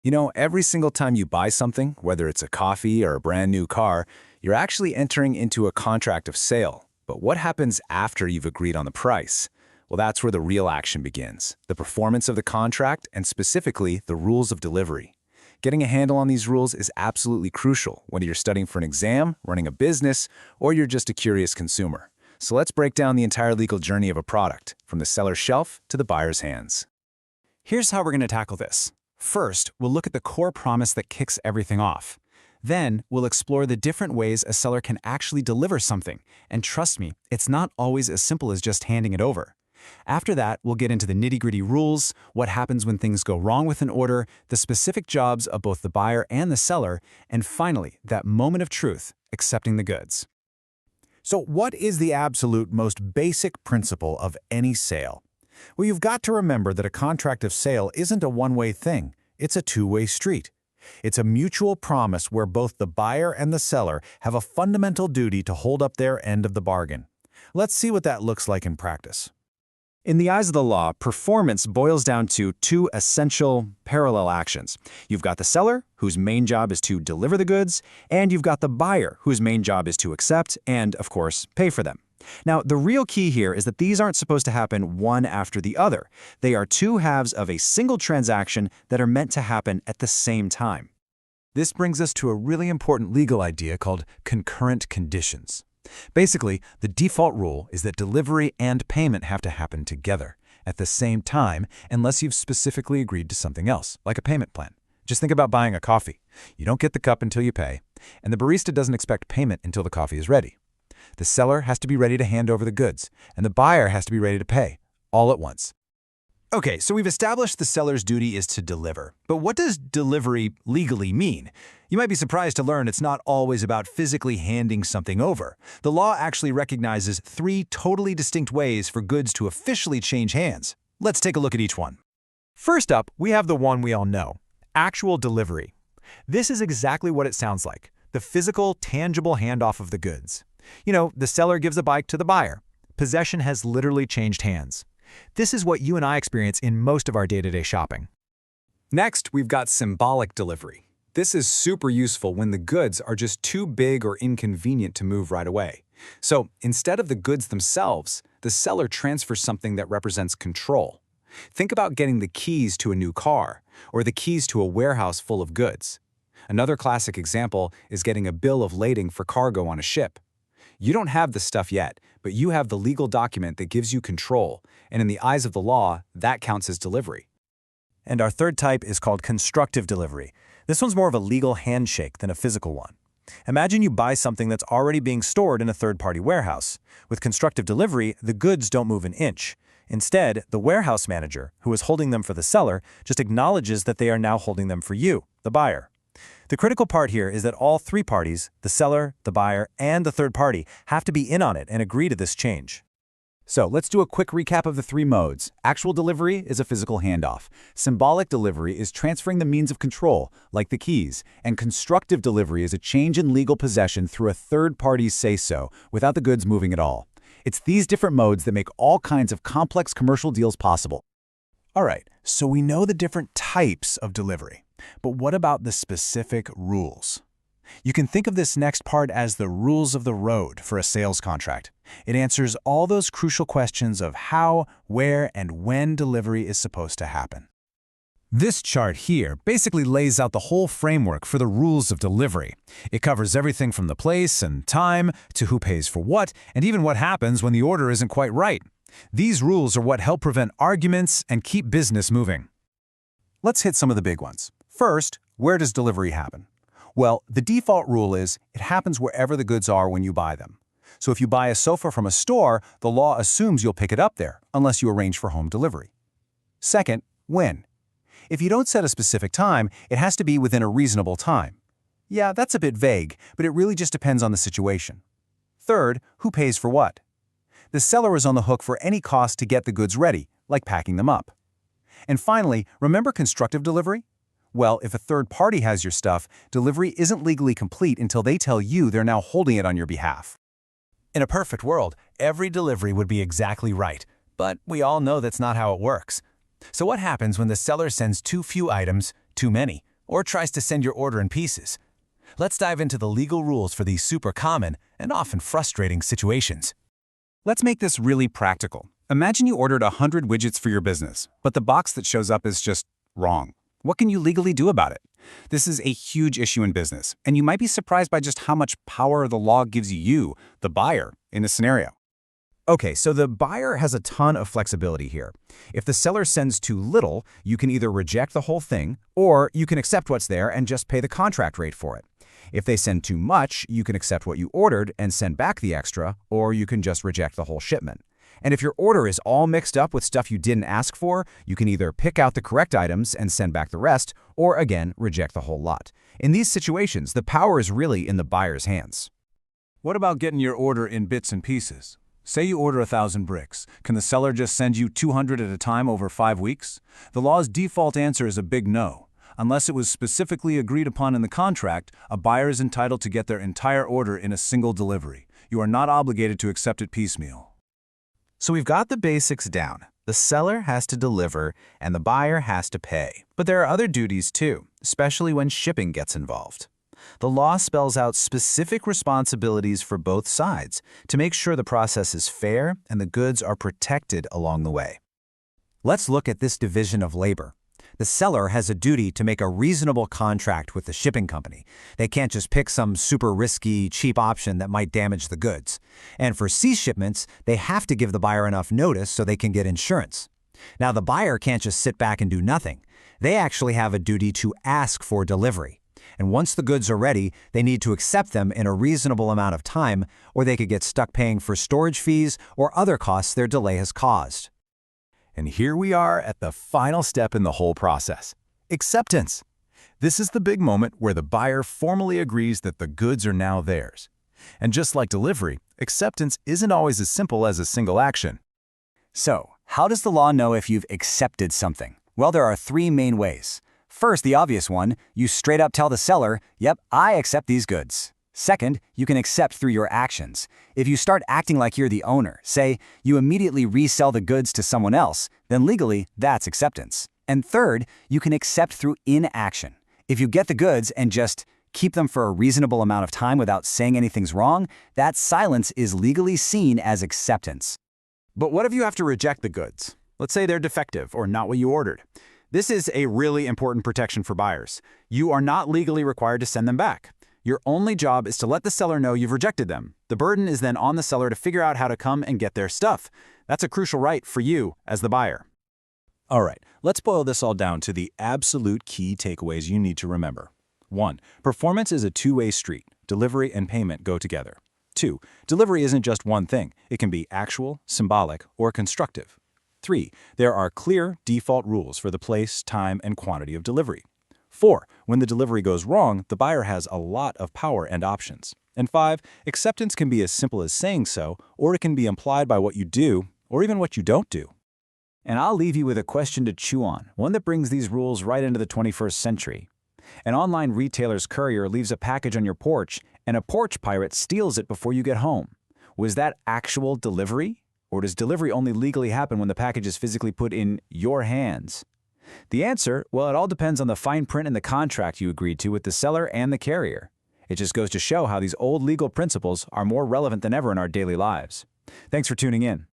Every single time you buy something, whether it's a coffee or a brand new car, you're actually entering into a contract of sale. But what happens after you've agreed on the price? Well, that's where the real action begins, the performance of the contract and specifically the rules of delivery. Getting a handle on these rules is absolutely crucial, whether you're studying for an exam, running a business, or you're just a curious consumer. So let's break down the entire legal journey of a product, from the seller's shelf to the buyer's hands. Here's how we're going to tackle this. First, we'll look at the core promise that kicks everything off. Then, we'll explore the different ways a seller can actually deliver something. And trust me, it's not always as simple as just handing it over. After that, we'll get into the nitty-gritty rules, what happens when things go wrong with an order, the specific jobs of both the buyer and the seller, and finally, that moment of truth, accepting the goods. So what is the absolute most basic principle of any sale? Well, you've got to remember that a contract of sale isn't a one-way thing. It's a two-way street. It's a mutual promise where both the buyer and the seller have a fundamental duty to hold up their end of the bargain. Let's see what that looks like in practice. In the eyes of the law, performance boils down to two essential parallel actions. You've got the seller, whose main job is to deliver the goods, and you've got the buyer, whose main job is to accept and, of course, pay for them. Now, the real key here is that these aren't supposed to happen one after the other. They are two halves of a single transaction that are meant to happen at the same time. This brings us to a really important legal idea called concurrent conditions. Basically, the default rule is that delivery and payment have to happen together at the same time unless you've specifically agreed to something else, like a payment plan. Just think about buying a coffee. You don't get the cup until you pay, and the barista doesn't expect payment until the coffee is ready. The seller has to be ready to hand over the goods, and the buyer has to be ready to pay, all at once. Okay, so we've established the seller's duty is to deliver. But what does delivery legally mean? You might be surprised to learn it's not always about physically handing something over. The law actually recognizes three totally distinct ways for goods to officially change hands. Let's take a look at each one. First up, we have the one we all know, actual delivery. This is exactly what it sounds like, the physical, tangible handoff of the goods. The seller gives a bike to the buyer. Possession has literally changed hands. This is what you and I experience in most of our day-to-day shopping. Next, we've got symbolic delivery. This is super useful when the goods are just too big or inconvenient to move right away. So instead of the goods themselves, the seller transfers something that represents control. Think about getting the keys to a new car or the keys to a warehouse full of goods. Another classic example is getting a bill of lading for cargo on a ship. You don't have the stuff yet, but you have the legal document that gives you control, and in the eyes of the law, that counts as delivery. And our third type is called constructive delivery. This one's more of a legal handshake than a physical one. Imagine you buy something that's already being stored in a third-party warehouse. With constructive delivery, the goods don't move an inch. Instead, the warehouse manager, who is holding them for the seller, just acknowledges that they are now holding them for you, the buyer. The critical part here is that all three parties, the seller, the buyer, and the third party, have to be in on it and agree to this change. So let's do a quick recap of the three modes. Actual delivery is a physical handoff. Symbolic delivery is transferring the means of control, like the keys. And constructive delivery is a change in legal possession through a third party's say-so, without the goods moving at all. It's these different modes that make all kinds of complex commercial deals possible. All right, so we know the different types of delivery. But what about the specific rules? You can think of this next part as the rules of the road for a sales contract. It answers all those crucial questions of how, where, and when delivery is supposed to happen. This chart here basically lays out the whole framework for the rules of delivery. It covers everything from the place and time to who pays for what, and even what happens when the order isn't quite right. These rules are what help prevent arguments and keep business moving. Let's hit some of the big ones. First, where does delivery happen? Well, the default rule is it happens wherever the goods are when you buy them. So if you buy a sofa from a store, the law assumes you'll pick it up there, unless you arrange for home delivery. Second, when? If you don't set a specific time, it has to be within a reasonable time. Yeah, that's a bit vague, but it really just depends on the situation. Third, who pays for what? The seller is on the hook for any cost to get the goods ready, like packing them up. And finally, remember constructive delivery? Well, if a third party has your stuff, delivery isn't legally complete until they tell you they're now holding it on your behalf. In a perfect world, every delivery would be exactly right, but we all know that's not how it works. So what happens when the seller sends too few items, too many, or tries to send your order in pieces. Let's dive into the legal rules for these super common and often frustrating situations. Let's make this really practical. Imagine you ordered 100 widgets for your business, but the box that shows up is just wrong. What can you legally do about it? This is a huge issue in business, and you might be surprised by just how much power the law gives you, the buyer, in this scenario. Okay, so the buyer has a ton of flexibility here. If the seller sends too little, you can either reject the whole thing, or you can accept what's there and just pay the contract rate for it. If they send too much, you can accept what you ordered and send back the extra, or you can just reject the whole shipment. And if your order is all mixed up with stuff you didn't ask for, you can either pick out the correct items and send back the rest, or again, reject the whole lot. In these situations, the power is really in the buyer's hands. What about getting your order in bits and pieces? Say you order 1,000 bricks. Can the seller just send you 200 at a time over 5 weeks? The law's default answer is a big no. Unless it was specifically agreed upon in the contract, a buyer is entitled to get their entire order in a single delivery. You are not obligated to accept it piecemeal. So we've got the basics down. The seller has to deliver and the buyer has to pay. But there are other duties too, especially when shipping gets involved. The law spells out specific responsibilities for both sides to make sure the process is fair and the goods are protected along the way. Let's look at this division of labor. The seller has a duty to make a reasonable contract with the shipping company. They can't just pick some super risky, cheap option that might damage the goods. And for sea shipments, they have to give the buyer enough notice so they can get insurance. Now, the buyer can't just sit back and do nothing. They actually have a duty to ask for delivery. And once the goods are ready, they need to accept them in a reasonable amount of time, or they could get stuck paying for storage fees or other costs their delay has caused. And here we are at the final step in the whole process: acceptance. This is the big moment where the buyer formally agrees that the goods are now theirs. And just like delivery, acceptance isn't always as simple as a single action. So, how does the law know if you've accepted something? Well, there are 3 main ways. First, the obvious one, you straight up tell the seller, yep, I accept these goods. Second, you can accept through your actions. If you start acting like you're the owner, say, you immediately resell the goods to someone else, then legally, that's acceptance. And third, you can accept through inaction. If you get the goods and just keep them for a reasonable amount of time without saying anything's wrong, that silence is legally seen as acceptance. But what if you have to reject the goods? Let's say they're defective or not what you ordered. This is a really important protection for buyers. You are not legally required to send them back. Your only job is to let the seller know you've rejected them. The burden is then on the seller to figure out how to come and get their stuff. That's a crucial right for you as the buyer. All right, let's boil this all down to the absolute key takeaways you need to remember. 1. Performance is a two-way street. Delivery and payment go together. 2. Delivery isn't just one thing. It can be actual, symbolic, or constructive. 3. There are clear default rules for the place, time, and quantity of delivery. 4. When the delivery goes wrong, the buyer has a lot of power and options. And 5. Acceptance can be as simple as saying so, or it can be implied by what you do, or even what you don't do. And I'll leave you with a question to chew on, one that brings these rules right into the 21st century. An online retailer's courier leaves a package on your porch, and a porch pirate steals it before you get home. Was that actual delivery? Or does delivery only legally happen when the package is physically put in your hands? The answer, well, it all depends on the fine print in the contract you agreed to with the seller and the carrier. It just goes to show how these old legal principles are more relevant than ever in our daily lives. Thanks for tuning in.